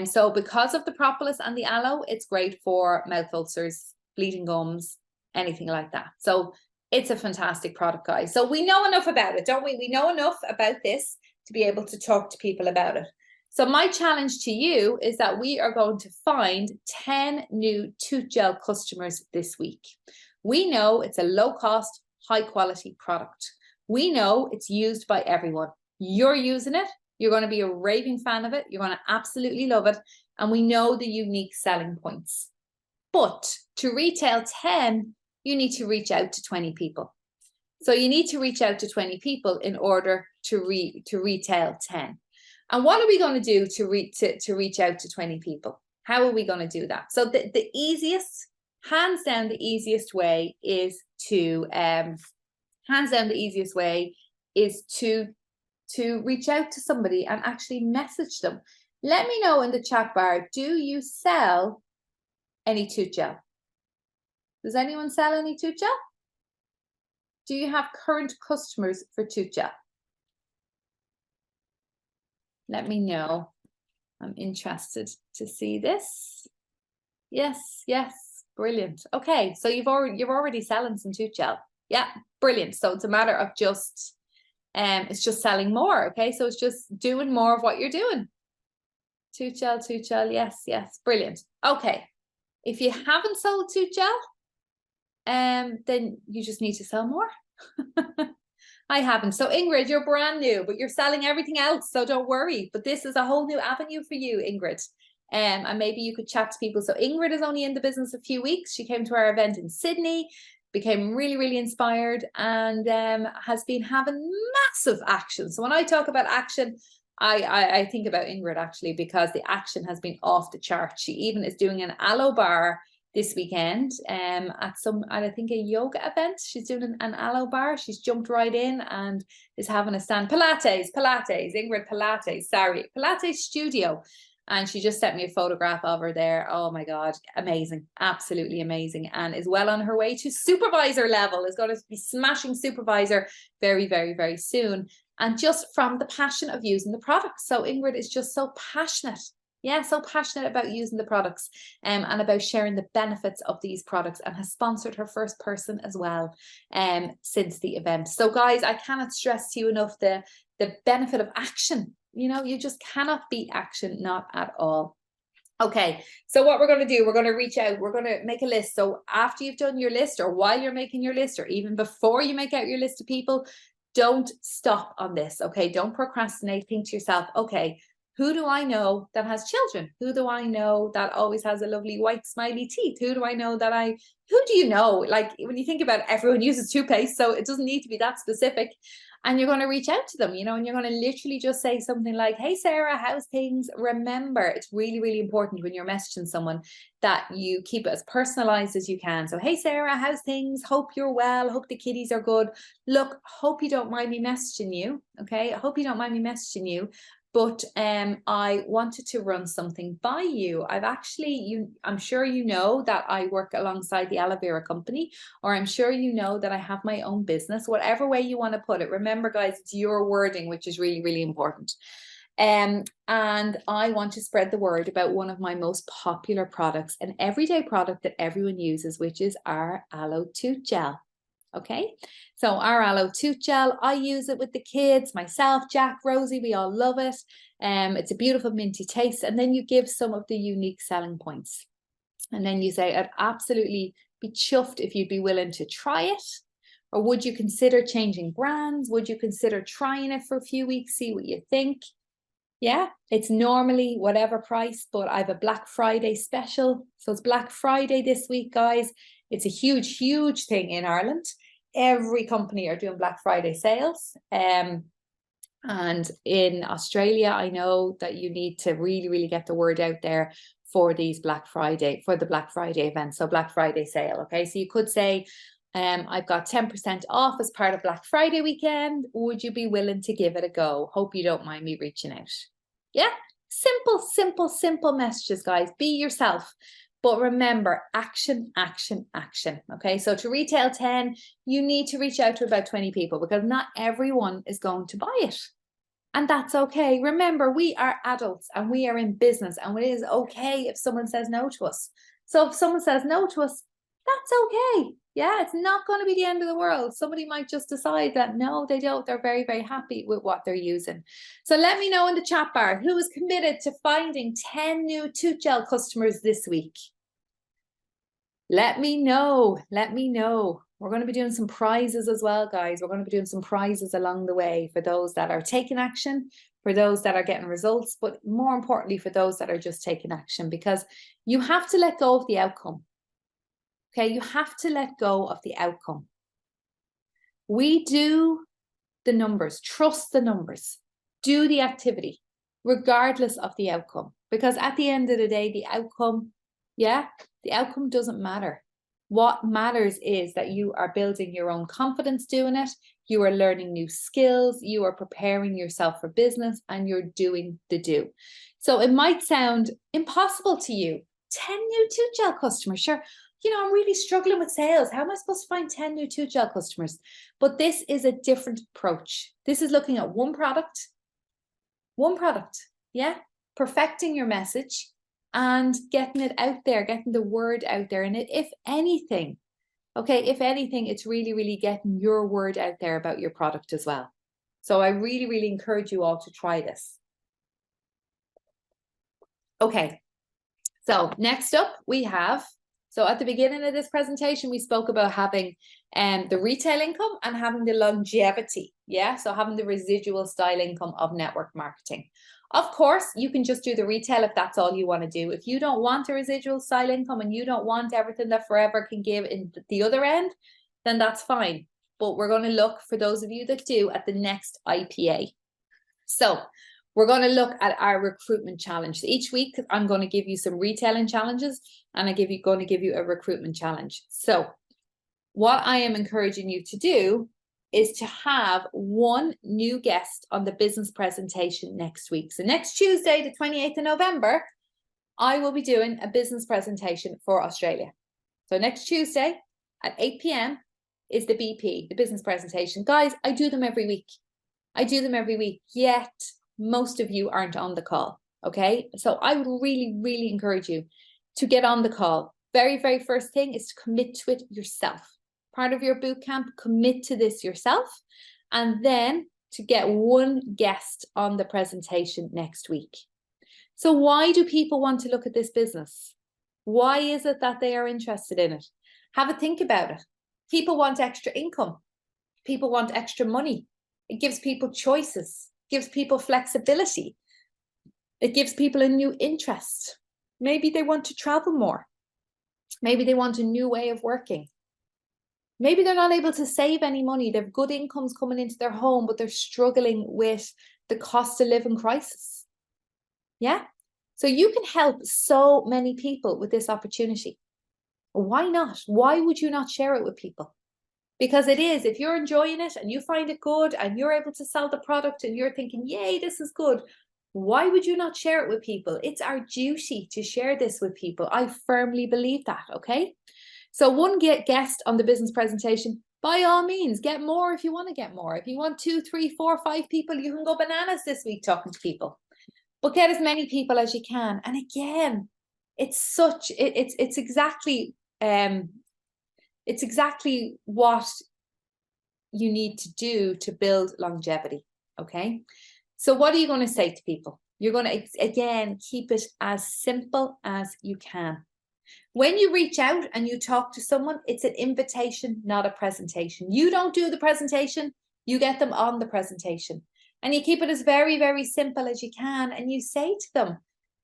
So because of the propolis and the aloe, it's great for mouth ulcers, bleeding gums, anything like that. So it's a fantastic product, guys. So we know enough about it, don't we? We know enough about this to be able to talk to people about it. So my challenge to you is that we are going to find 10 new tooth gel customers this week. We know it's a low cost, high quality product. We know it's used by everyone. You're using it. You're going to be a raving fan of it. You're going to absolutely love it. And we know the unique selling points. But to retail 10, you need to reach out to 20 people. So you need to reach out to 20 people in order to retail 10. And what are we going to do to reach out to 20 people? How are we going to do that? So the easiest, hands down, the easiest way is to reach out to somebody and actually message them. Let me know in the chat bar, do you sell any tooth gel? Does anyone sell any tooth gel? Do you have current customers for tooth gel? Let me know. I'm interested to see this. Yes, yes, brilliant. Okay, so you're already selling some tooth gel. Yeah, brilliant. So it's a matter of just it's just selling more. Okay, so it's just doing more of what you're doing. Tooth gel, yes, yes, brilliant. Okay, if you haven't sold tooth gel, then you just need to sell more. I haven't. So Ingrid, you're brand new, but you're selling everything else. So don't worry. But this is a whole new avenue for you, Ingrid. And maybe you could chat to people. So Ingrid is only in the business a few weeks. She came to our event in Sydney, became really, really inspired, and has been having massive action. So when I talk about action, I think about Ingrid actually, because the action has been off the chart. She even is doing an aloe bar this weekend at I think a yoga event. She's doing an aloe bar. She's jumped right in and is having a stand. Pilates, Ingrid Pilates studio. And she just sent me a photograph of her there. Oh my God, amazing, absolutely amazing. And is well on her way to supervisor level, is going to be smashing supervisor very, very, very soon. And just from the passion of using the products. So Ingrid is just so passionate. Yeah, so passionate about using the products and about sharing the benefits of these products, and has sponsored her first person as well since the event. So guys, I cannot stress to you enough the benefit of action. You know, you just cannot beat action, not at all. Okay, so what we're going to do, we're going to reach out, we're going to make a list. So after you've done your list, or while you're making your list, or even before you make out your list of people, don't stop on this, okay? Don't procrastinate. Think to yourself, okay, who do I know that has children? Who do I know that always has a lovely white smiley teeth? Who do I know that who do you know? Like when you think about it, everyone uses toothpaste, so it doesn't need to be that specific. And you're going to reach out to them, you know, and you're going to literally just say something like, hey, Sarah, how's things? Remember, it's really, really important when you're messaging someone that you keep it as personalized as you can. So, hey, Sarah, how's things? Hope you're well. Hope the kiddies are good. Look, hope you don't mind me messaging you. Okay. I hope you don't mind me messaging you. But I wanted to run something by you. I'm sure you know that I work alongside the aloe vera company, or I'm sure you know that I have my own business, whatever way you want to put it. Remember, guys, it's your wording, which is really, really important. And I want to spread the word about one of my most popular products, an everyday product that everyone uses, which is our aloe tooth gel. Okay, so our aloe tooth gel, I use it with the kids, myself, Jack, Rosie, we all love it. It's a beautiful minty taste. And then you give some of the unique selling points. And then you say, I'd absolutely be chuffed if you'd be willing to try it. Or would you consider changing brands? Would you consider trying it for a few weeks, see what you think? Yeah, it's normally whatever price, but I have a Black Friday special. So it's Black Friday this week, guys. It's a huge, huge thing in Ireland. Every company are doing Black Friday sales. And in Australia, I know that you need to really, really get the word out there for the Black Friday event. So Black Friday sale. Okay, so you could say, I've got 10% off as part of Black Friday weekend. Would you be willing to give it a go? Hope you don't mind me reaching out. Yeah, simple, simple, simple messages, guys. Be yourself. But remember, action, action, action. Okay, so to retail 10, you need to reach out to about 20 people because not everyone is going to buy it. And that's okay. Remember, we are adults and we are in business, and it is okay if someone says no to us. So if someone says no to us, that's okay. Yeah, it's not going to be the end of the world. Somebody might just decide that no, they don't. They're very, very happy with what they're using. So let me know in the chat bar who is committed to finding 10 new tooth gel customers this week. Let me know. Let me know. We're going to be doing some prizes as well, guys. We're going to be doing some prizes along the way for those that are taking action, for those that are getting results, but more importantly, for those that are just taking action, because you have to let go of the outcome. Okay, you have to let go of the outcome. We do the numbers, trust the numbers, do the activity, regardless of the outcome. Because at the end of the day, the outcome doesn't matter. What matters is that you are building your own confidence doing it, you are learning new skills, you are preparing yourself for business, and you're doing the do. So it might sound impossible to you. 10 new tooth gel customers, sure. You know, I'm really struggling with sales. How am I supposed to find 10 new tooth gel customers? But this is a different approach. This is looking at one product, yeah, perfecting your message and getting it out there, getting the word out there. And if anything, it's really, really getting your word out there about your product as well. So I really, really encourage you all to try this. Okay, so next up we have, so at the beginning of this presentation, we spoke about having the retail income and having the longevity. Yeah, so having the residual style income of network marketing. Of course, you can just do the retail if that's all you want to do. If you don't want a residual style income and you don't want everything that Forever can give in the other end, then that's fine. But we're going to look, for those of you that do, at the next IPA. So we're going to look at our recruitment challenge. So each week, I'm going to give you some retailing challenges and I'm going to give you a recruitment challenge. So what I am encouraging you to do is to have one new guest on the business presentation next week. So next Tuesday, the 28th of November, I will be doing a business presentation for Australia. So next Tuesday at 8 p.m. is the BP, the business presentation. Guys, I do them every week. Yet most of you aren't on the call, okay? So I would really, really encourage you to get on the call. Very, very first thing is to commit to it yourself. Part of your boot camp, commit to this yourself, and then to get one guest on the presentation next week. So why do people want to look at this business? Why is it that they are interested in it? Have a think about it. People want extra income. People want extra money. It gives people choices, gives people flexibility. It gives people a new interest. Maybe they want to travel more. Maybe they want a new way of working. Maybe they're not able to save any money. They have good incomes coming into their home, but they're struggling with the cost of living crisis. Yeah. So you can help so many people with this opportunity. Why not? Why would you not share it with people? Because it is, if you're enjoying it and you find it good and you're able to sell the product and you're thinking, yay, this is good, why would you not share it with people? It's our duty to share this with people. I firmly believe that, okay? So one guest on the business presentation, by all means, get more if you want to get more. If you want 2, 3, 4, 5 people, you can go bananas this week talking to people. But get as many people as you can. And again, it's exactly what you need to do to build longevity, okay? So what are you going to say to people? You're going to, again, keep it as simple as you can. When you reach out and you talk to someone, it's an invitation, not a presentation. You don't do the presentation, you get them on the presentation. And you keep it as very, very simple as you can. And you say to them,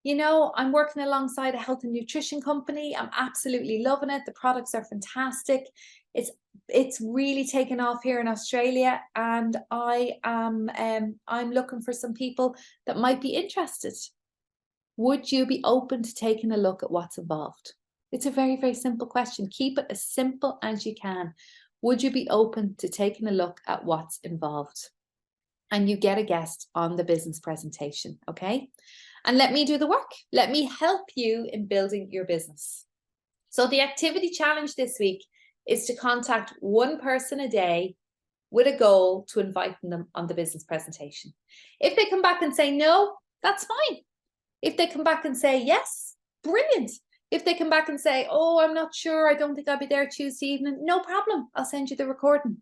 you know, I'm working alongside a health and nutrition company. I'm absolutely loving it. The products are fantastic. It's really taken off here in Australia. And I'm looking for some people that might be interested. Would you be open to taking a look at what's involved? It's a very, very simple question. Keep it as simple as you can. Would you be open to taking a look at what's involved? And you get a guest on the business presentation, okay? And let me do the work. Let me help you in building your business. So the activity challenge this week is to contact one person a day with a goal to invite them on the business presentation. If they come back and say no, that's fine. If they come back and say yes, brilliant. If they come back and say, oh, I'm not sure, I don't think I'll be there Tuesday evening, no problem. I'll send you the recording.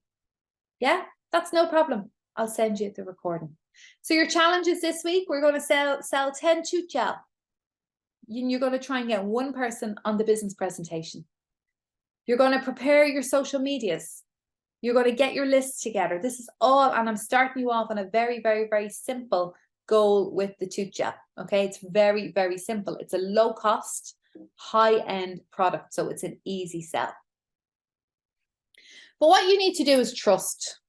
Yeah, that's no problem. I'll send you the recording. So your challenges this week, we're going to sell 10 tooth gel. You're going to try and get one person on the business presentation. You're going to prepare your social medias. You're going to get your lists together. This is all, and I'm starting you off on a very, very, very simple goal with the tooth gel. Okay, it's very, very simple. It's a low cost, high-end product, so it's an easy sell. But what you need to do is trust.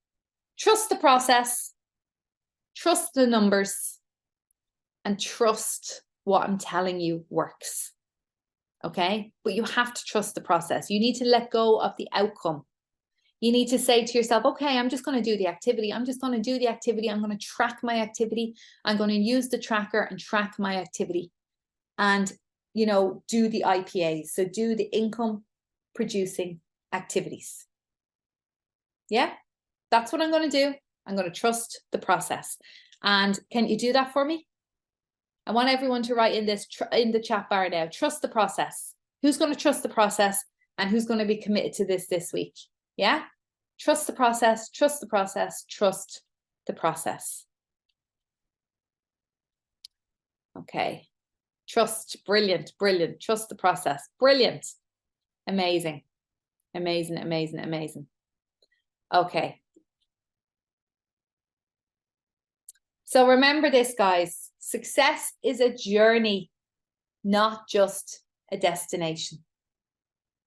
Trust the process, trust the numbers, and trust what I'm telling you works. Okay? But you have to trust the process. You need to let go of the outcome. You need to say to yourself, okay, I'm just going to do the activity. I'm just going to do the activity. I'm going to track my activity. I'm going to use the tracker and track my activity. And, you know, do the IPAs. So do the income producing activities. Yeah? That's what I'm going to do. I'm going to trust the process. And can you do that for me? I want everyone to write in the chat bar now. Trust the process. Who's going to trust the process and who's going to be committed to this week? Yeah? Trust the process, trust the process, trust the process. Okay. Trust. Brilliant, brilliant. Trust the process. Brilliant. Amazing. Amazing, amazing, amazing. Okay. So remember this, guys. Success is a journey, not just a destination.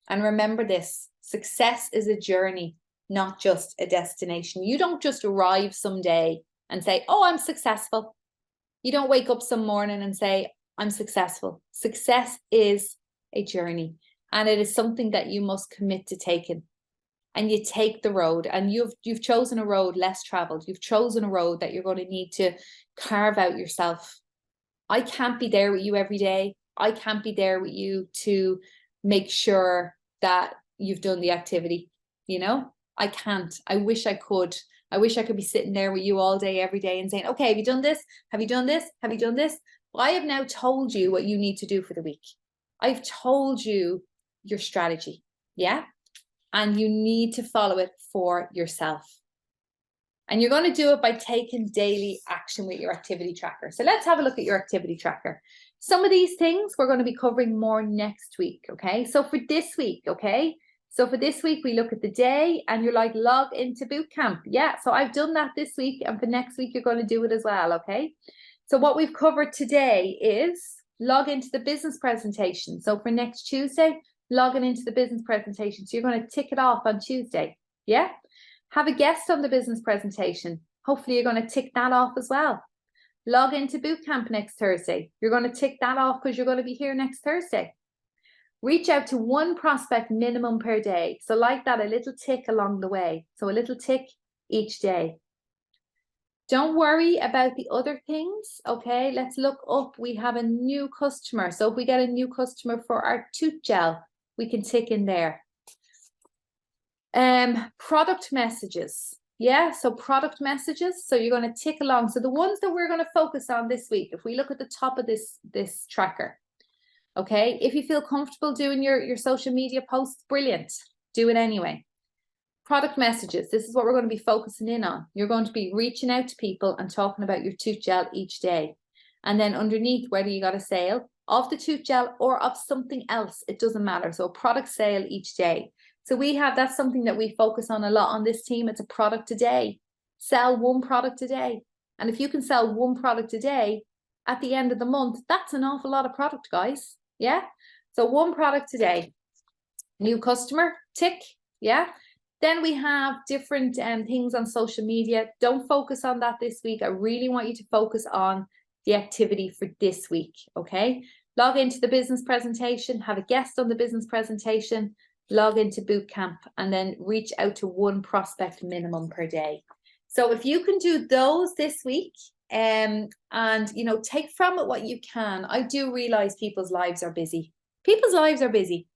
And remember this. Success is a journey, not just a destination. You don't just arrive someday and say, oh, I'm successful. You don't wake up some morning and say, I'm successful. Success is a journey, and it is something that you must commit to taking. And you take the road, and you've chosen a road less traveled. You've chosen a road that you're going to need to carve out yourself. I can't be there with you every day. I can't be there with you to make sure that you've done the activity. You know, I can't. I wish I could. I wish I could be sitting there with you all day, every day and saying, okay, have you done this? Have you done this? Have you done this? Well, I have now told you what you need to do for the week. I've told you your strategy. Yeah. And you need to follow it for yourself. And you're going to do it by taking daily action with your activity tracker. So let's have a look at your activity tracker. Some of these things we're going to be covering more next week. Okay. So for this week, okay, So for this week, we look at the day and you're like, log into Bootcamp. Yeah, so I've done that this week, and for next week, you're going to do it as well, okay? So what we've covered today is log into the business presentation. So for next Tuesday, logging into the business presentation. So you're going to tick it off on Tuesday, yeah? Have a guest on the business presentation. Hopefully you're going to tick that off as well. Log into Bootcamp next Thursday. You're going to tick that off because you're going to be here next Thursday. Reach out to one prospect minimum per day. So like that, a little tick along the way. So a little tick each day. Don't worry about the other things, okay? Let's look up. We have a new customer. So if we get a new customer for our tooth gel, we can tick in there. Product messages. Yeah, so product messages. So you're going to tick along. So the ones that we're going to focus on this week, if we look at the top of this tracker, okay, if you feel comfortable doing your social media posts, brilliant. Do it anyway. Product messages. This is what we're going to be focusing in on. You're going to be reaching out to people and talking about your tooth gel each day. And then underneath, whether you got a sale of the tooth gel or of something else, it doesn't matter. So a product sale each day. So that's something that we focus on a lot on this team. It's a product a day. Sell one product a day. And if you can sell one product a day at the end of the month, that's an awful lot of product, guys. Yeah. So one product a day. New customer, tick. Yeah. Then we have different things on social media. Don't focus on that this week. I really want you to focus on the activity for this week. Okay. Log into the business presentation, have a guest on the business presentation, log into Bootcamp, and then reach out to one prospect minimum per day. So if you can do those this week, and take from it what you can. I do realize people's lives are busy. People's lives are busy.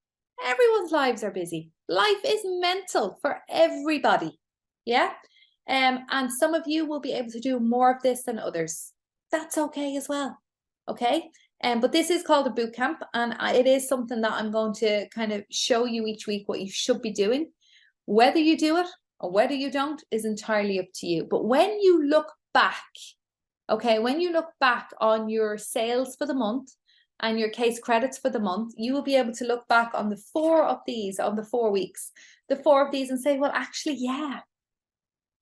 Everyone's lives are busy. Life is mental for everybody. Yeah. And some of you will be able to do more of this than others. That's okay as well. Okay. But this is called a boot camp, and it is something that I'm going to kind of show you each week what you should be doing. Whether you do it or whether you don't is entirely up to you. But when you look back, okay, when you look back on your sales for the month and your case credits for the month, you will be able to look back on the 4 of these, on the 4 weeks, the 4 of these, and say, well, actually, yeah,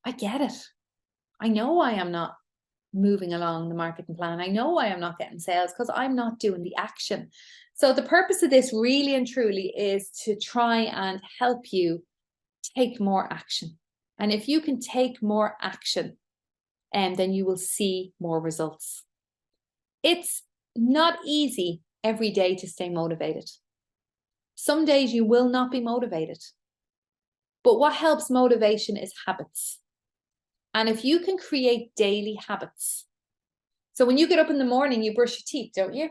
I get it. I know why I'm not moving along the marketing plan. I know why I'm not getting sales, because I'm not doing the action. So the purpose of this really and truly is to try and help you take more action. And if you can take more action, then you will see more results. It's not easy every day to stay motivated. Some days you will not be motivated. But what helps motivation is habits. And if you can create daily habits. So when you get up in the morning, you brush your teeth, don't you?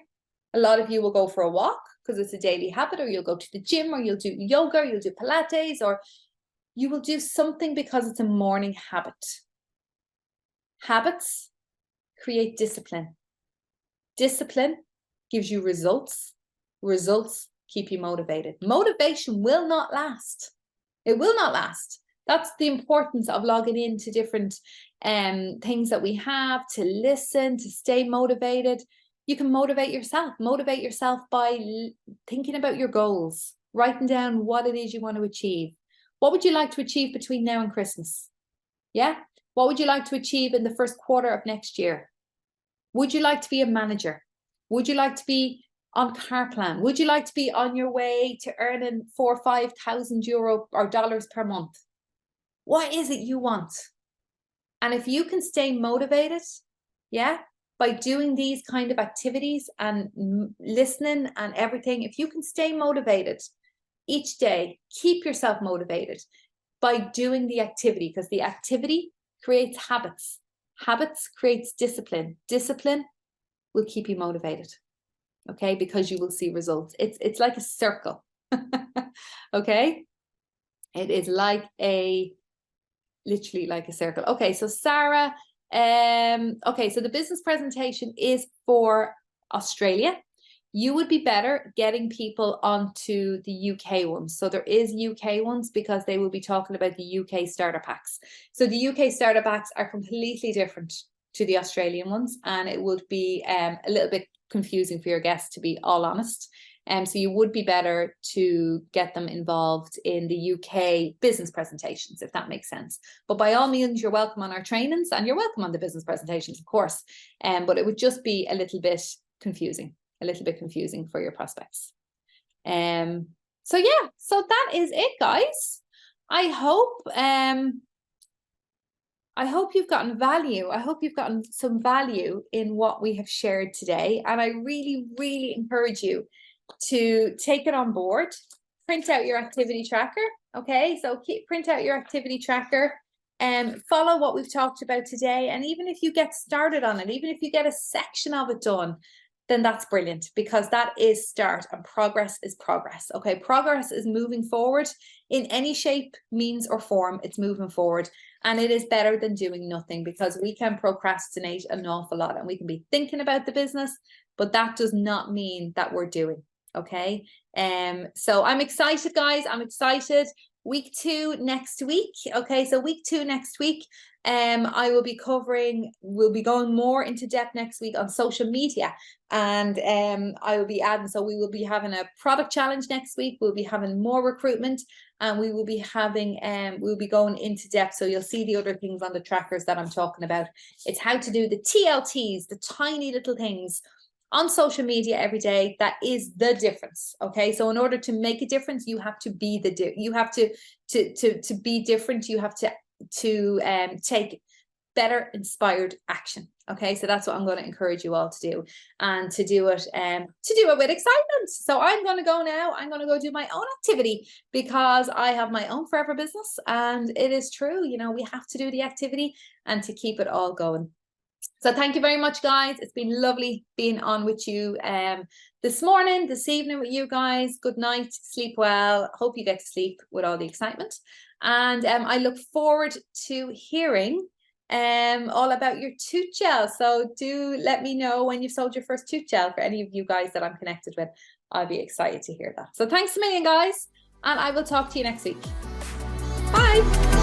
A lot of you will go for a walk because it's a daily habit, or you'll go to the gym, or you'll do yoga, or you'll do Pilates, or you will do something because it's a morning habit. Habits create discipline. Discipline gives you results. Results keep you motivated. Motivation will not last. It will not last. That's the importance of logging into different things that we have to listen, to stay motivated. You can motivate yourself. Motivate yourself by thinking about your goals, writing down what it is you want to achieve. What would you like to achieve between now and Christmas? Yeah? What would you like to achieve in the first quarter of next year? Would you like to be a manager? Would you like to be on car plan? Would you like to be on your way to earning €4,000 or €5,000 or dollars per month? What is it you want? And if you can stay motivated, yeah, by doing these kind of activities and listening and everything, if you can stay motivated each day, keep yourself motivated by doing the activity, because the activity creates habits. Habits creates discipline. Discipline will keep you motivated, okay, because you will see results. It's like a circle, okay? It is literally like a circle. Okay, so Sarah, okay, so the business presentation is for Australia. You would be better getting people onto the UK ones. So there is UK ones because they will be talking about the UK starter packs. So the UK starter packs are completely different to the Australian ones, and it would be a little bit confusing for your guests, to be all honest. So you would be better to get them involved in the UK business presentations, if that makes sense. But by all means, you're welcome on our trainings, and you're welcome on the business presentations, of course. But it would just be a little bit confusing for your prospects. So yeah, so that is it, guys. I hope you've gotten value. I hope you've gotten some value in what we have shared today. And I really, really encourage you to take it on board. Print out your activity tracker. Okay, so print out your activity tracker and follow what we've talked about today. And even if you get started on it, even if you get a section of it done, then that's brilliant, because that is start, and progress is progress. Okay, progress is moving forward in any shape, means, or form. It's moving forward, and it is better than doing nothing, because we can procrastinate an awful lot, and we can be thinking about the business, but that does not mean that we're doing. Okay, so I'm excited, guys. I'm excited. Week 2 next week. Okay, so week 2 next week. We'll be going more into depth next week on social media, and I will be adding, so we will be having a product challenge next week. We'll be having more recruitment, and we will be having we'll be going into depth, so you'll see the other things on the trackers that I'm talking about. It's how to do the TLTs, the tiny little things on social media every day. That is the difference. Okay, so in order to make a difference, you have to be you have to be different. You have to take better inspired action. Okay, so that's what I'm going to encourage you all to do, and to do it with excitement. So I'm going to go now. I'm going to go do my own activity, because I have my own forever business, and it is true, you know, we have to do the activity and to keep it all going. So thank you very much, guys. It's been lovely being on with you this morning, this evening with you guys. Good night, sleep well. Hope you get to sleep with all the excitement. And I look forward to hearing all about your tooth gel. So do let me know when you've sold your first tooth gel for any of you guys that I'm connected with. I'll be excited to hear that. So thanks a million, guys. And I will talk to you next week. Bye.